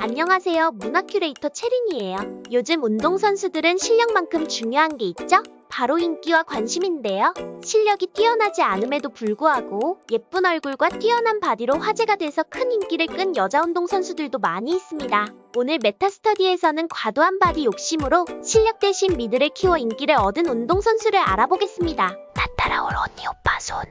안녕하세요. 문화 큐레이터 채린이에요. 요즘 운동선수들은 실력만큼 중요한 게 있죠? 바로 인기와 관심인데요. 실력이 뛰어나지 않음에도 불구하고 예쁜 얼굴과 뛰어난 바디로 화제가 돼서 큰 인기를 끈 여자 운동선수들도 많이 있습니다. 오늘 메타스터디에서는 과도한 바디 욕심으로 실력 대신 미드를 키워 인기를 얻은 운동선수를 알아보겠습니다. 나 따라올 언니 오빠 손.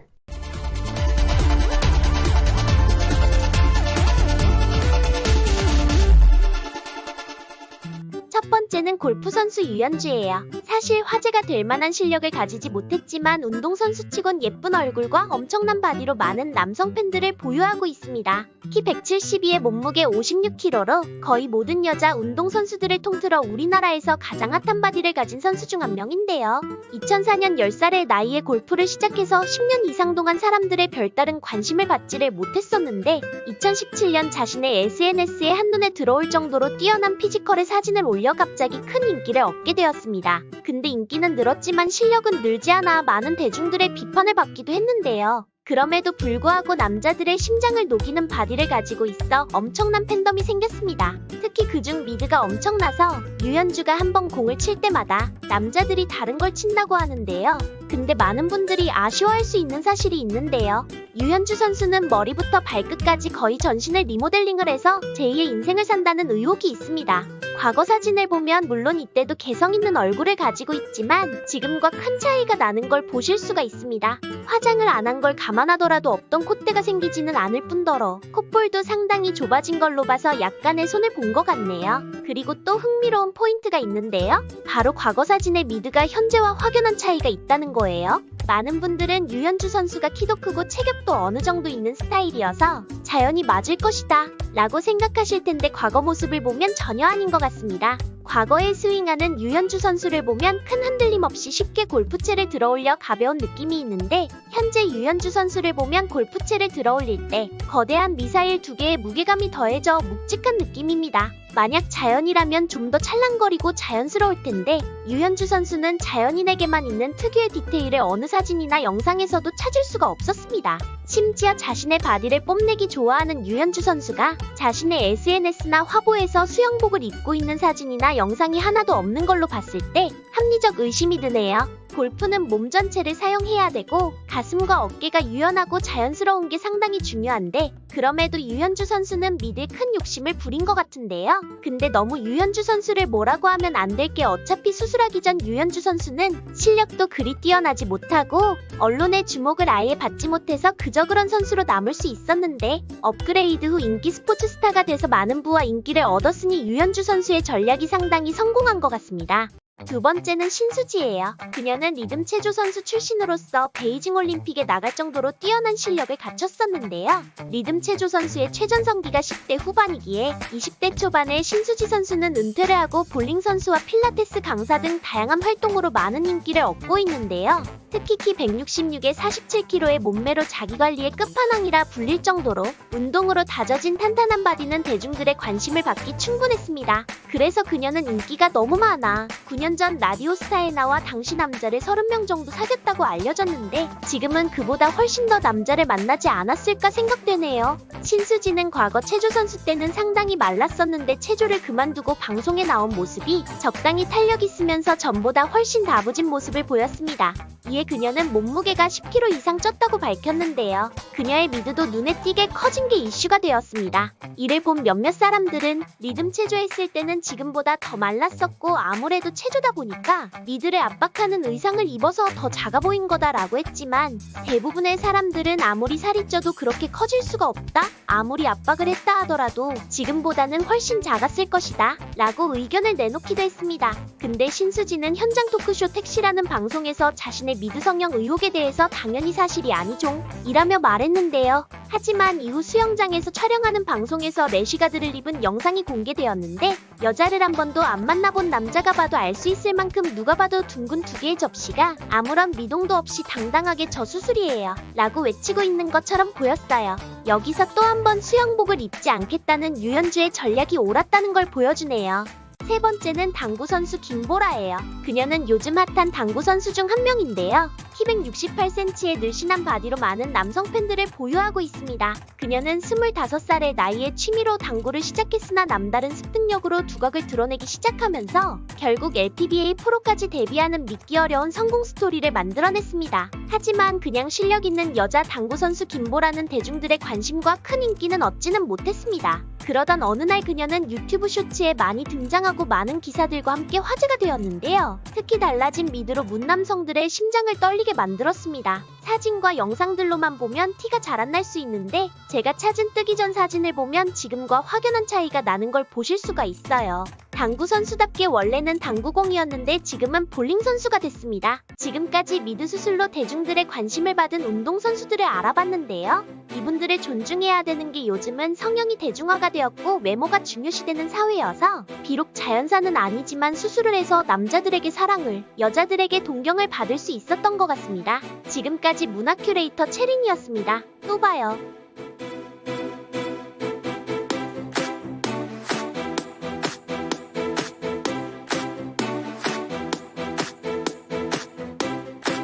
첫 번째는 골프 선수 유현주예요. 사실 화제가 될 만한 실력을 가지지 못했지만 운동선수치곤 예쁜 얼굴과 엄청난 바디로 많은 남성 팬들을 보유하고 있습니다. 키 172에 몸무게 56kg로 거의 모든 여자 운동선수들을 통틀어 우리나라에서 가장 핫한 바디를 가진 선수 중 한 명인데요. 2004년 10살의 나이에 골프를 시작해서 10년 이상 동안 사람들의 별다른 관심을 받지를 못했었는데 2017년 자신의 SNS에 한눈에 들어올 정도로 뛰어난 피지컬의 사진을 올려 갑자기 큰 인기를 얻게 되었습니다. 근데 인기는 늘었지만 실력은 늘지 않아 많은 대중들의 비판을 받기도 했는데요. 그럼에도 불구하고 남자들의 심장을 녹이는 바디를 가지고 있어 엄청난 팬덤이 생겼습니다. 특히 그중 미드가 엄청나서 유현주가 한번 공을 칠 때마다 남자들이 다른 걸 친다고 하는데요. 근데 많은 분들이 아쉬워할 수 있는 사실이 있는데요. 유현주 선수는 머리부터 발끝까지 거의 전신을 리모델링을 해서 제2의 인생을 산다는 의혹이 있습니다. 과거 사진을 보면 물론 이때도 개성 있는 얼굴을 가지고 있지만 지금과 큰 차이가 나는 걸 보실 수가 있습니다. 화장을 안 한 걸 감안하더라도 없던 콧대가 생기지는 않을 뿐더러 콧볼도 상당히 좁아진 걸로 봐서 약간의 손을 본 것 같네요. 그리고 또 흥미로운 포인트가 있는데요. 바로 과거 사진의 미드가 현재와 확연한 차이가 있다는 거예요. 많은 분들은 유현주 선수가 키도 크고 체격도 어느 정도 있는 스타일이어서 자연이 맞을 것이다 라고 생각하실 텐데 과거 모습을 보면 전혀 아닌 것 같습니다. 과거에 스윙하는 유현주 선수를 보면 큰 흔들림 없이 쉽게 골프채를 들어올려 가벼운 느낌이 있는데 현재 유현주 선수를 보면 골프채를 들어올릴 때 거대한 미사일 2개의 무게감이 더해져 묵직한 느낌입니다. 만약 자연이라면 좀 더 찰랑거리고 자연스러울 텐데 유현주 선수는 자연인에게만 있는 특유의 디테일을 어느 사진이나 영상에서도 찾을 수가 없었습니다. 심지어 자신의 바디를 뽐내기 좋아하는 유현주 선수가 자신의 SNS나 화보에서 수영복을 입고 있는 사진이나 영상이 하나도 없는 걸로 봤을 때 합리적 의심이 드네요. 골프는 몸 전체를 사용해야 되고 가슴과 어깨가 유연하고 자연스러운 게 상당히 중요한데 그럼에도 유현주 선수는 미드에 큰 욕심을 부린 것 같은데요. 근데 너무 유현주 선수를 뭐라고 하면 안 될 게 어차피 수술하기 전 유현주 선수는 실력도 그리 뛰어나지 못하고 언론의 주목을 아예 받지 못해서 그저 그런 선수로 남을 수 있었는데 업그레이드 후 인기 스포츠 스타가 돼서 많은 부와 인기를 얻었으니 유현주 선수의 전략이 상당히 성공한 것 같습니다. 두 번째는 신수지예요. 그녀는 리듬 체조 선수 출신으로서 베이징 올림픽에 나갈 정도로 뛰어난 실력을 갖췄었는데요. 리듬 체조 선수의 최전성기가 10대 후반이기에 20대 초반에 신수지 선수는 은퇴를 하고 볼링 선수와 필라테스 강사 등 다양한 활동으로 많은 인기를 얻고 있는데요. 특히 키 166에 47kg의 몸매로 자기관리의 끝판왕이라 불릴 정도로 운동으로 다져진 탄탄한 바디는 대중들의 관심을 받기 충분했습니다. 그래서 그녀는 인기가 너무 많아 9년 전 라디오스타에 나와 당시 남자를 30명 정도 사귀었다고 알려졌는데 지금은 그보다 훨씬 더 남자를 만나지 않았을까 생각되네요. 신수지는 과거 체조 선수 때는 상당히 말랐었는데 체조를 그만두고 방송에 나온 모습이 적당히 탄력 있으면서 전보다 훨씬 다부진 모습을 보였습니다. 이에 그녀는 몸무게가 10kg 이상 쪘다고 밝혔는데요. 그녀의 미드도 눈에 띄게 커진 게 이슈가 되었습니다. 이를 본 몇몇 사람들은 리듬 체조했을 때는 지금보다 더 말랐었고 아무래도 체조다 보니까 미드를 압박하는 의상을 입어서 더 작아 보인 거다라고 했지만 대부분의 사람들은 아무리 살이 쪄도 그렇게 커질 수가 없다? 아무리 압박을 했다 하더라도 지금보다는 훨씬 작았을 것이다 라고 의견을 내놓기도 했습니다. 근데 신수지는 현장 토크쇼 택시라는 방송에서 자신의 미드 성형 의혹에 대해서 당연히 사실이 아니죠 이라며 말했는데요. 하지만 이후 수영장에서 촬영하는 방송에서 래쉬가드를 입은 영상이 공개되었는데 여자를 한 번도 안 만나본 남자가 봐도 알 수 있을 만큼 누가 봐도 둥근 2개의 접시가 아무런 미동도 없이 당당하게 저 수술이에요 라고 외치고 있는 것처럼 보였어요. 여기서 또 한 번 수영복을 입지 않겠다는 유현주의 전략이 옳았다는 걸 보여주네요. 세 번째는 당구 선수 김보라예요. 그녀는 요즘 핫한 당구 선수 중 한 명인데요. 키 168cm의 늘씬한 바디로 많은 남성 팬들을 보유하고 있습니다. 그녀는 25살의 나이에 취미로 당구를 시작했으나 남다른 습득력으로 두각을 드러내기 시작하면서 결국 LPBA 프로까지 데뷔하는 믿기 어려운 성공 스토리를 만들어냈습니다. 하지만 그냥 실력 있는 여자 당구 선수 김보라는 대중들의 관심과 큰 인기는 얻지는 못했습니다. 그러던 어느 날 그녀는 유튜브 쇼츠에 많이 등장하고 많은 기사들과 함께 화제가 되었는데요. 특히 달라진 미드로 문남성들의 심장을 떨리게 만들었습니다. 사진과 영상들로만 보면 티가 잘 안 날 수 있는데 제가 찾은 뜨기 전 사진을 보면 지금과 확연한 차이가 나는 걸 보실 수가 있어요. 당구 선수답게 원래는 당구공이었는데 지금은 볼링 선수가 됐습니다. 지금까지 미드 수술로 대중들의 관심을 받은 운동선수들을 알아봤는데요. 이분들을 존중해야 되는 게 요즘은 성형이 대중화가 되었고 외모가 중요시되는 사회여서 비록 자연사는 아니지만 수술을 해서 남자들에게 사랑을, 여자들에게 동경을 받을 수 있었던 것 같습니다. 지금까지 문화 큐레이터 채린이었습니다. 또 봐요.